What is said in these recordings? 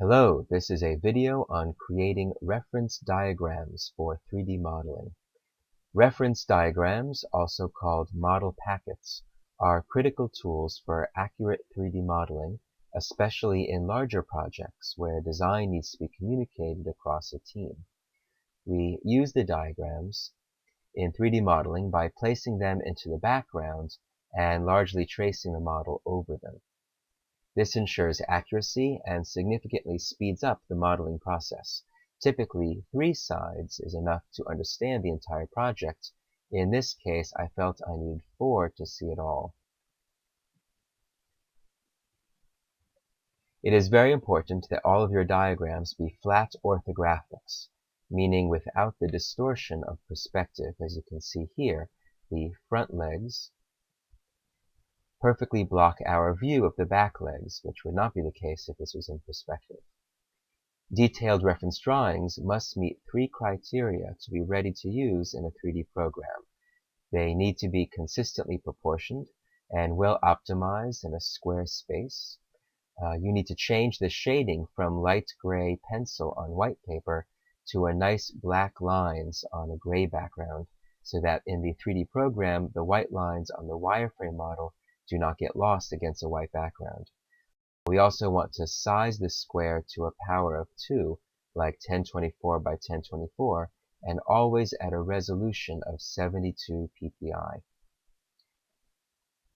Hello, this is a video on creating reference diagrams for 3D modeling. Reference diagrams, also called model packets, are critical tools for accurate 3D modeling, especially in larger projects where design needs to be communicated across a team. We use the diagrams in 3D modeling by placing them into the background and largely tracing the model over them. This ensures accuracy and significantly speeds up the modeling process. Typically, 3 sides is enough to understand the entire project. In this case, I felt I needed 4 to see it all. It is very important that all of your diagrams be flat orthographics, meaning without the distortion of perspective. As you can see here, the front legs perfectly block our view of the back legs, which would not be the case if this was in perspective. Detailed reference drawings must meet 3 criteria to be ready to use in a 3D program. They need to be consistently proportioned and well optimized in a square space. You need to change the shading from light gray pencil on white paper to a nice black lines on a gray background, so that in the 3D program, the white lines on the wireframe model do not get lost against a white background. We also want to size the square to a power of 2, like 1024 by 1024, and always at a resolution of 72 ppi.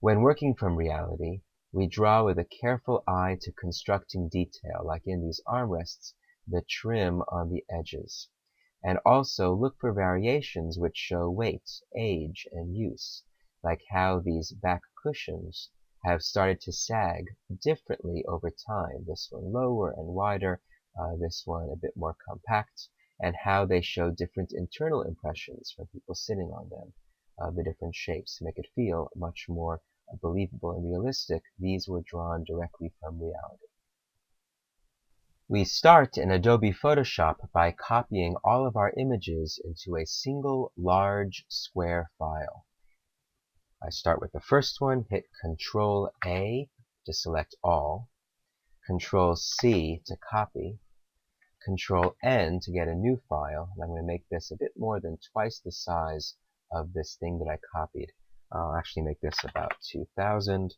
When working from reality, we draw with a careful eye to constructing detail, like in these armrests, the trim on the edges, and also look for variations which show weight, age, and use, like how these back cushions have started to sag differently over time. This one lower and wider, this one a bit more compact, and how they show different internal impressions from people sitting on them, the different shapes to make it feel much more believable and realistic. These were drawn directly from reality. We start in Adobe Photoshop by copying all of our images into a single large square file. I start with the first one, hit Control A to select all, Control C to copy, Control N to get a new file, and I'm going to make this a bit more than twice the size of this thing that I copied. I'll actually make this about 2000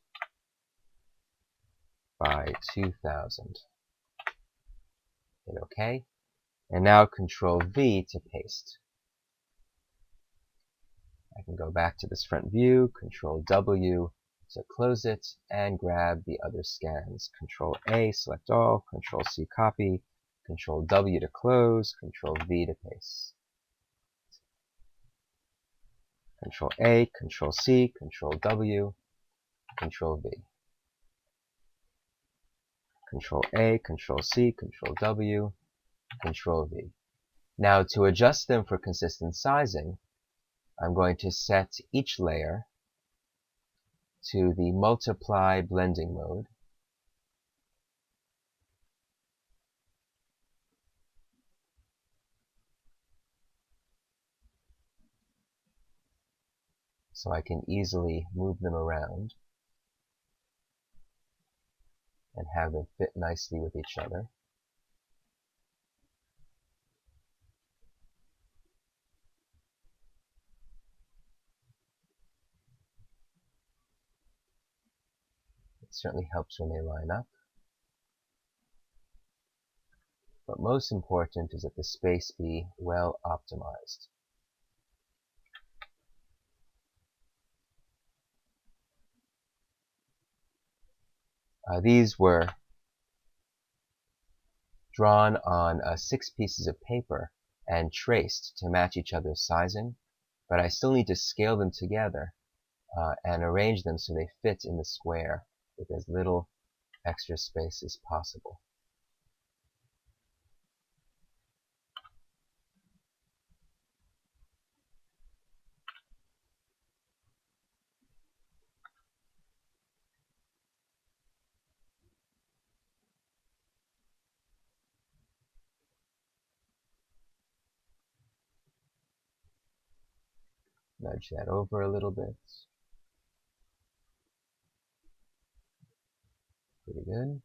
by 2000. Hit OK, and now Control V to paste. I can go back to this front view, Control W to close it, and grab the other scans. Control A, select all, Control C, copy, Control W to close, Control V to paste. Control A, Control C, Control W, Control V. Control A, Control C, Control W, Control V. Now to adjust them for consistent sizing, I'm going to set each layer to the multiply blending mode. So I can easily move them around and have them fit nicely with each other. It certainly helps when they line up. But most important is that the space be well optimized. These were drawn on 6 pieces of paper and traced to match each other's sizing, but I still need to scale them together and arrange them so they fit in the square with as little extra space as possible. Nudge that over a little bit. Pretty good.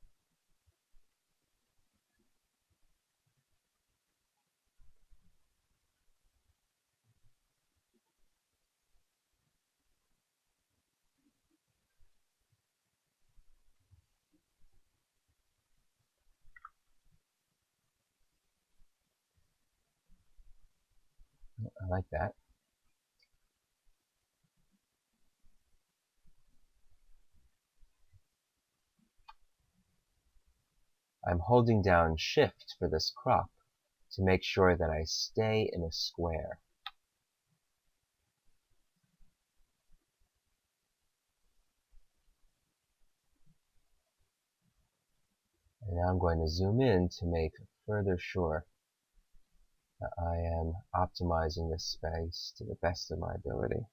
like that. I'm holding down Shift for this crop to make sure that I stay in a square. And now I'm going to zoom in to make further sure that I am optimizing this space to the best of my ability.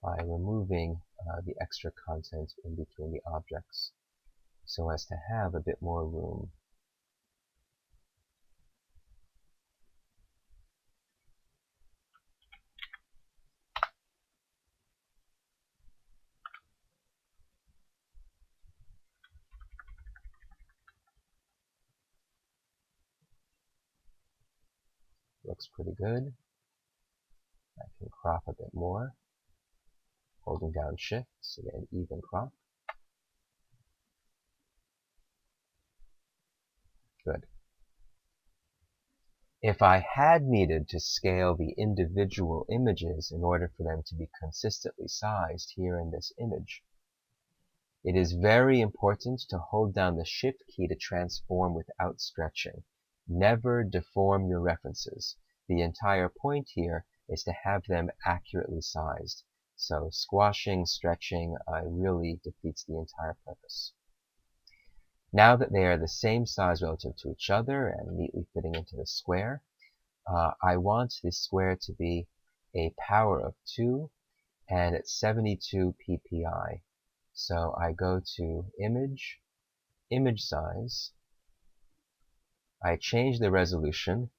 By removing the extra content in between the objects so as to have a bit more room. Looks pretty good. I can crop a bit more, holding down Shift to get an even crop. Good. If I had needed to scale the individual images in order for them to be consistently sized here in this image, it is very important to hold down the Shift key to transform without stretching. Never deform your references. The entire point here is to have them accurately sized. So squashing, stretching really defeats the entire purpose. Now that they are the same size relative to each other and neatly fitting into the square, I want this square to be a power of 2 and it's 72 ppi. So I go to Image, Image Size. I change the resolution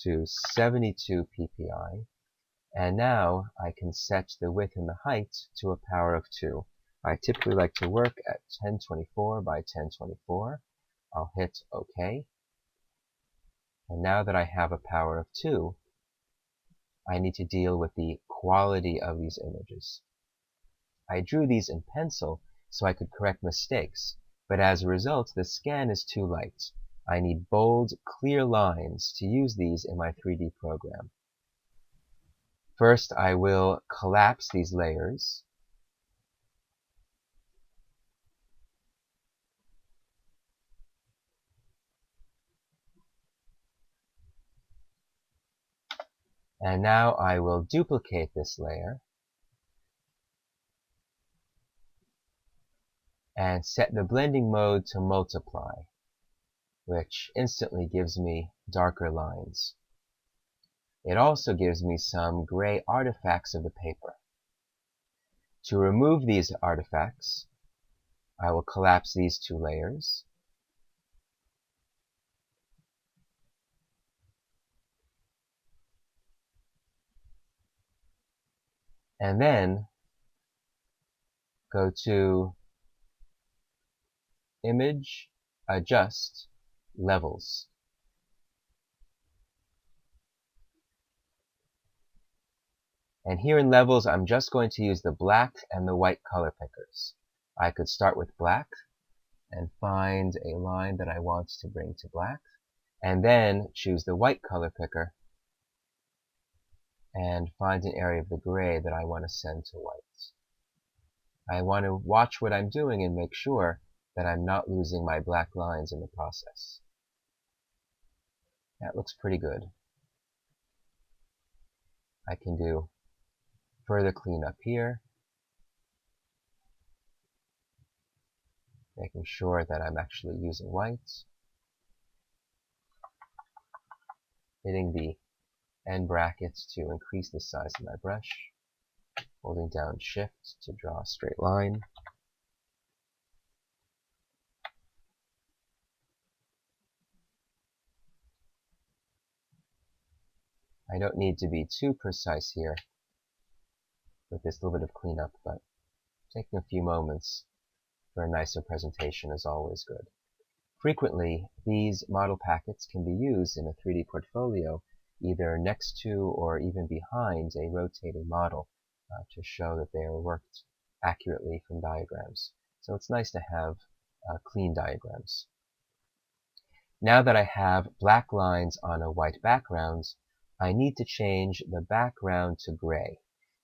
to 72 ppi. And now I can set the width and the height to a power of 2. I typically like to work at 1024 by 1024. I'll hit OK. And now that I have a power of 2, I need to deal with the quality of these images. I drew these in pencil so I could correct mistakes, but as a result, the scan is too light. I need bold, clear lines to use these in my 3D program. First, I will collapse these layers. And now I will duplicate this layer and set the blending mode to multiply, which instantly gives me darker lines. It also gives me some gray artifacts of the paper. To remove these artifacts, I will collapse these two layers. And then go to Image, Adjust, Levels. And here in Levels, I'm just going to use the black and the white color pickers. I could start with black and find a line that I want to bring to black, and then choose the white color picker and find an area of the gray that I want to send to white. I want to watch what I'm doing and make sure that I'm not losing my black lines in the process. That looks pretty good. I can do further cleanup here, making sure that I'm actually using white, hitting the end brackets to increase the size of my brush, holding down Shift to draw a straight line. I don't need to be too precise here with this little bit of cleanup, but taking a few moments for a nicer presentation is always good. Frequently, these model packets can be used in a 3D portfolio either next to or even behind a rotating model, to show that they are worked accurately from diagrams. So it's nice to have clean diagrams. Now that I have black lines on a white background, I need to change the background to gray.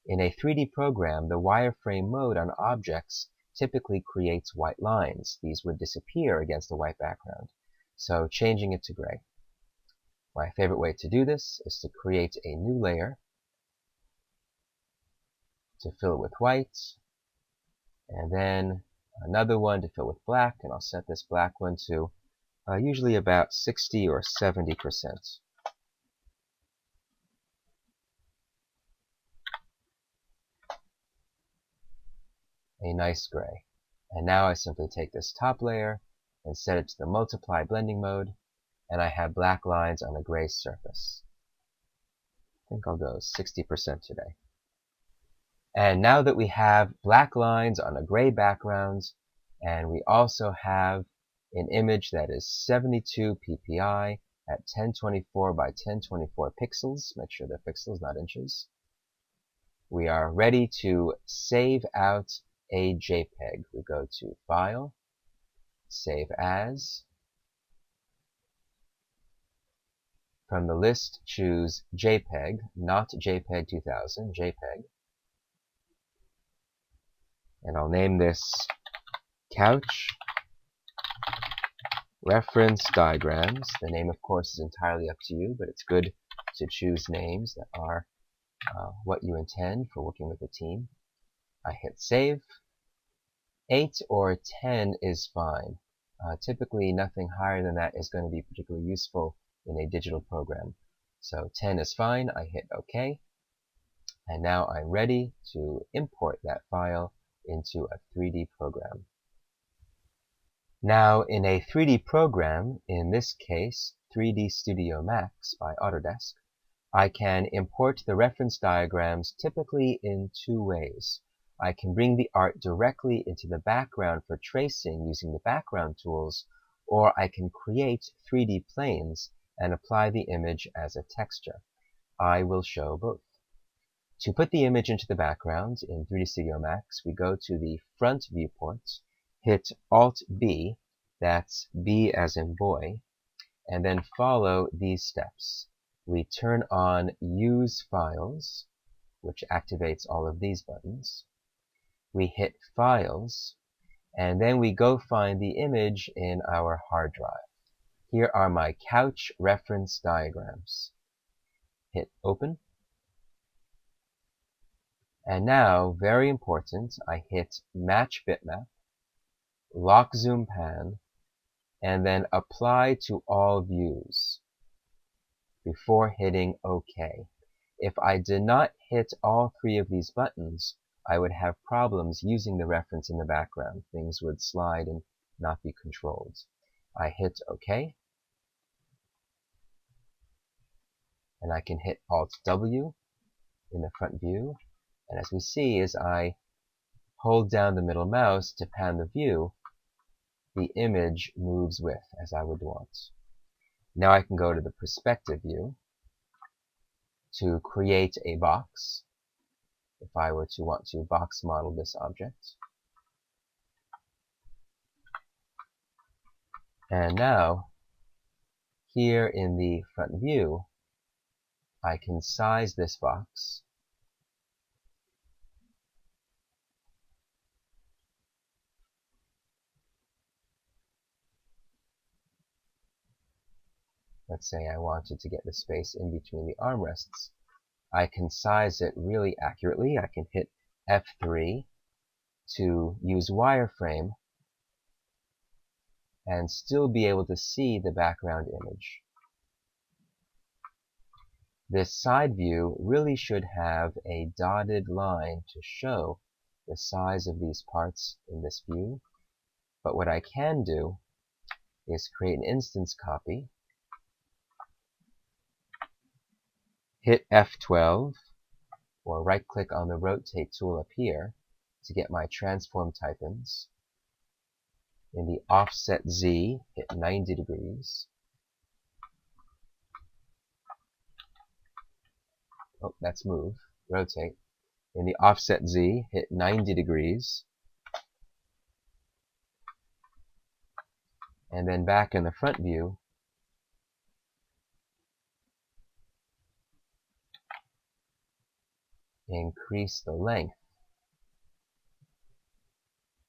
In a 3D program, the wireframe mode on objects typically creates white lines. These would disappear against a white background. So changing it to gray. My favorite way to do this is to create a new layer, to fill it with white, and then another one to fill with black, and I'll set this black one to usually about 60 or 70%. A nice gray. And now I simply take this top layer and set it to the multiply blending mode, and I have black lines on a gray surface. I think I'll go 60% today. And now that we have black lines on a gray background, and we also have an image that is 72 ppi at 1024 by 1024 pixels, make sure they're pixels, not inches, we are ready to save out a JPEG. We go to File, Save As. From the list, choose JPEG, not JPEG 2000, JPEG. And I'll name this Couch Reference Diagrams. The name, of course, is entirely up to you, but it's good to choose names that are what you intend for working with a team. I hit Save. 8 or 10 is fine. Typically, nothing higher than that is going to be particularly useful in a digital program. So 10 is fine. I hit OK. And now I'm ready to import that file into a 3D program. Now, in a 3D program, in this case 3D Studio Max by Autodesk, I can import the reference diagrams typically in two ways. I can bring the art directly into the background for tracing using the background tools, or I can create 3D planes and apply the image as a texture. I will show both. To put the image into the background in 3D Studio Max, we go to the front viewport, hit Alt-B, that's B as in boy, and then follow these steps. We turn on Use Files, which activates all of these buttons. We hit Files, and then we go find the image in our hard drive. Here are my couch reference diagrams. Hit Open. And now, very important, I hit Match Bitmap, Lock Zoom Pan, and then Apply to all views before hitting OK. If I did not hit all three of these buttons, I would have problems using the reference in the background. Things would slide and not be controlled. I hit OK, and I can hit Alt-W in the front view. And as we see, as I hold down the middle mouse to pan the view, the image moves with as I would want. Now I can go to the perspective view to create a box, if I were to want to box model this object. And now, here in the front view, I can size this box Let's say I wanted to get the space in between the armrests. I can size it really accurately. I can hit F3 to use wireframe and still be able to see the background image. This side view really should have a dotted line to show the size of these parts in this view. But what I can do is create an instance copy, hit F12, or right-click on the Rotate tool up here to get my transform type-ins. In the Offset Z, hit 90 degrees. Oh, that's move. Rotate. In the offset Z, hit 90 degrees. And then back in the front view, increase the length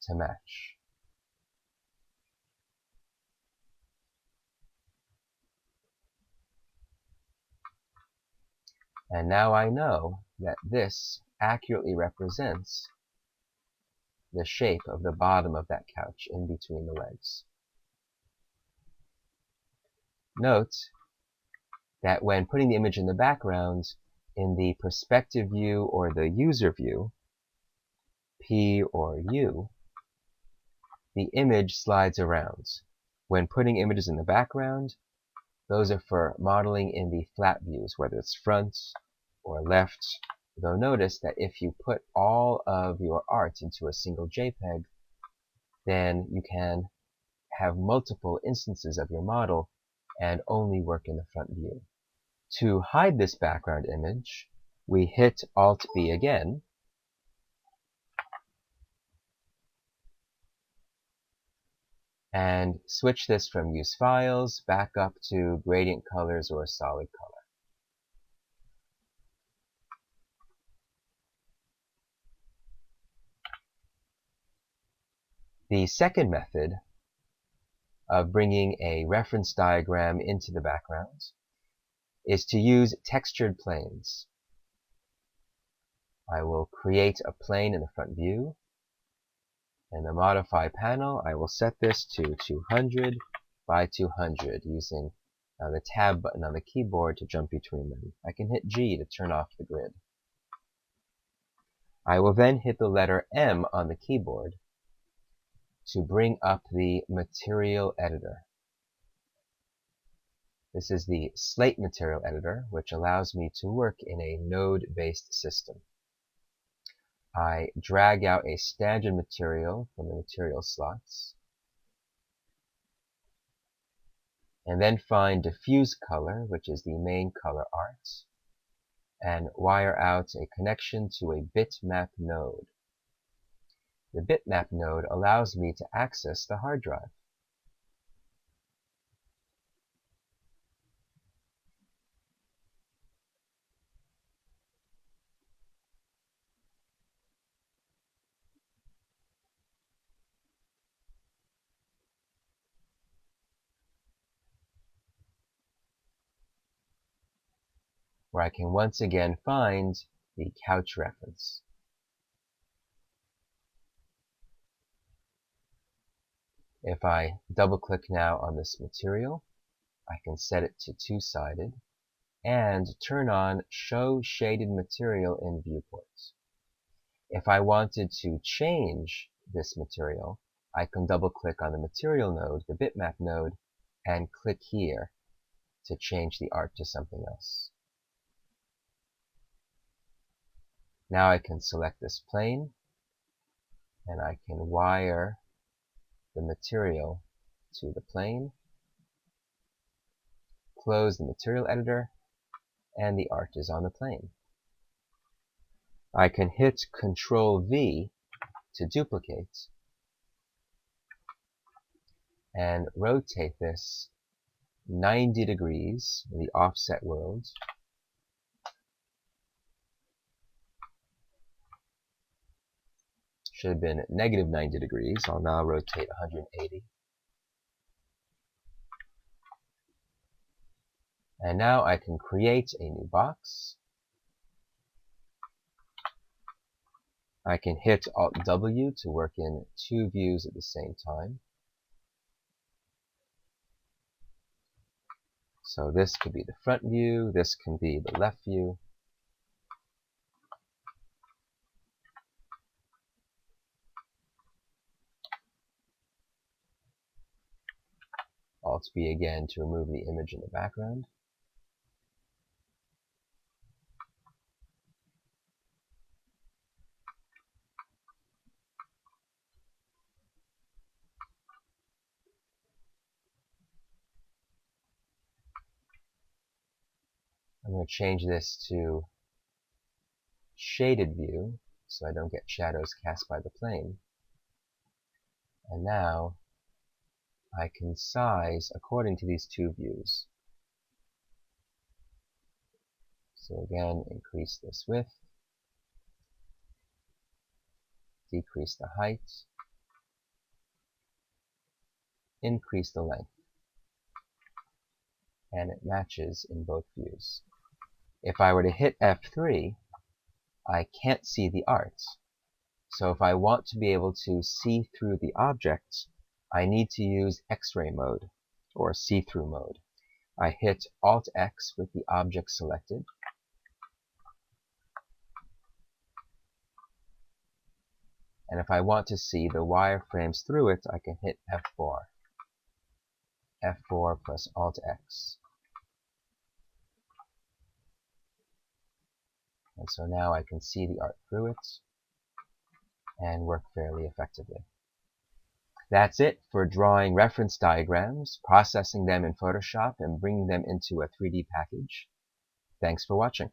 to match. And now I know that this accurately represents the shape of the bottom of that couch in between the legs. Note that when putting the image in the background, in the perspective view or the user view, P or U, the image slides around. When putting images in the background, those are for modeling in the flat views, whether it's front or left. Though notice that if you put all of your art into a single JPEG, then you can have multiple instances of your model and only work in the front view. To hide this background image, we hit Alt-B again, and switch this from Use Files back up to Gradient Colors or Solid Color. The second method of bringing a reference diagram into the background is to use textured planes. I will create a plane in the front view. In the Modify panel, I will set this to 200 by 200 using the Tab button on the keyboard to jump between them. I can hit G to turn off the grid. I will then hit the letter M on the keyboard to bring up the Material Editor. This is the Slate Material Editor, which allows me to work in a node-based system. I drag out a standard material from the material slots, and then find diffuse color, which is the main color art, and wire out a connection to a bitmap node. The bitmap node allows me to access the hard drive. Where I can once again find the couch reference. If I double-click now on this material, I can set it to two-sided and turn on Show Shaded Material in Viewports. If I wanted to change this material, I can double-click on the material node, the bitmap node, and click here to change the art to something else. Now I can select this plane, and I can wire the material to the plane, close the material editor, and the art is on the plane. I can hit Ctrl-V to duplicate and rotate this 90 degrees in the offset world. Should have been negative 90 degrees. I'll now rotate 180. And now I can create a new box. I can hit Alt-W to work in two views at the same time. So this could be the front view, this can be the left view. Alt-B again to remove the image in the background. I'm going to change this to shaded view. so I don't get shadows cast by the plane. And now I can size according to these two views. So again, increase this width, decrease the height, increase the length, and it matches in both views. If I were to hit F3, I can't see the art. So if I want to be able to see through the object, I need to use X-ray mode, or see-through mode. I hit Alt-X with the object selected, and if I want to see the wireframes through it, I can hit F4. F4 plus Alt-X. And so now I can see the art through it and work fairly effectively. That's it for drawing reference diagrams, processing them in Photoshop, and bringing them into a 3D package. Thanks for watching.